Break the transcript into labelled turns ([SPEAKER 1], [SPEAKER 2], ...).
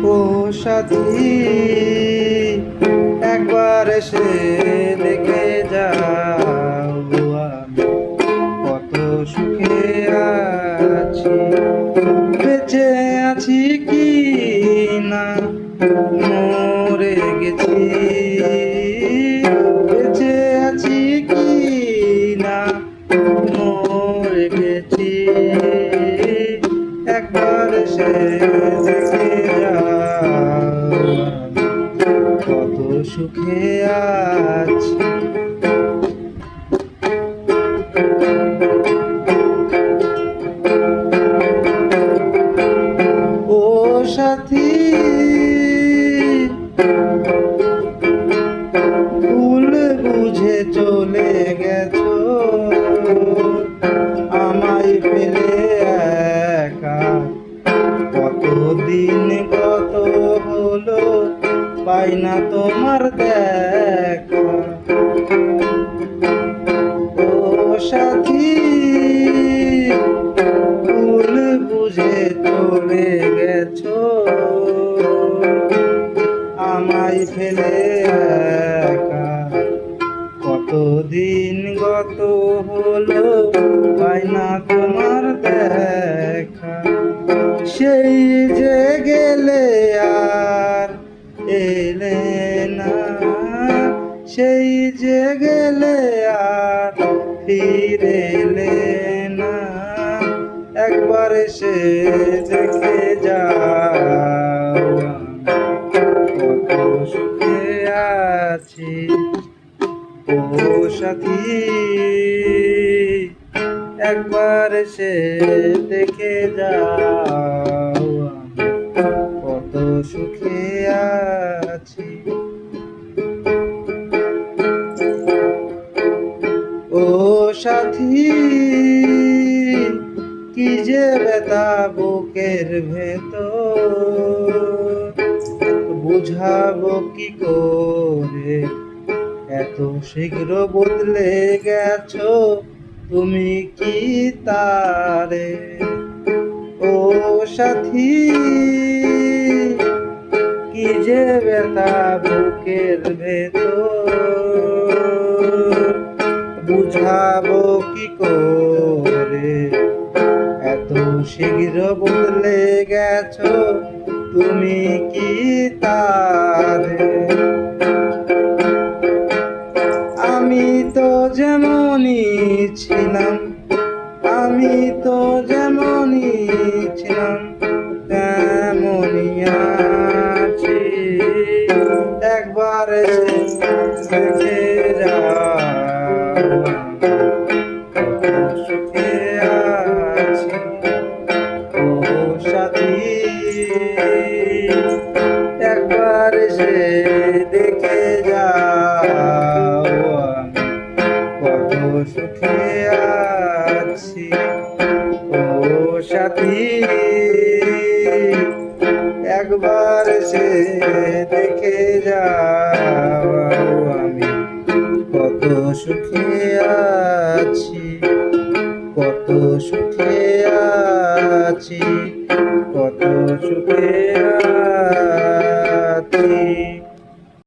[SPEAKER 1] ও সাথী, একবার এসে দেখে যাও আমি কত সুখে আছি। বেঁচে আছি কি না মরে গেছি, বেঁচে আছি কি না মরে গেছি। একবার এসে দেখে যাও কত সুখে আছি। ও সাথী, ভুল বুঝে চলে গেছো আমায় ফেলে একা। কতদিন কত হলো পাই না তোমার দেখা। ও সাথী, ভুল বুঝে চলে গেছো আমায় ফেলে একা। কতদিন গত হলো পাই না তোমার দেখা। সেই যে গেলে আর এলে না, সেই যে গেলে আর ফিরে এলে না। একবার এসে দেখে যাও কত সুখে আছি। ও সাথী, একবার এসে দেখে যাও কত সুখে আছি। ও সাথী, কি যে ব্যথা বুকের ভেতর, বুঝাবো কি করে। এত শীঘ্র বদলে গেছো তুমি কি তারে। ও সাথী, কি যে ব্যথা বুকের ভেতর, বুঝাবো কি করে। এত শীঘ্র বদলে গেছো তুমি কি তারে। আমি তো যেমনই ছিলাম, আমি তো যেমনই ছিলাম তেমনই আছি। একবার দেখে যাও কত সুখে আছি। ও সাথী, একবার এসে দেখে যাও কত সুখে আছি। ও সাথী, একবার এসে দেখে যাও আমি কত সুখে আছি, কত সুখে আছি, কত সুখে আছি।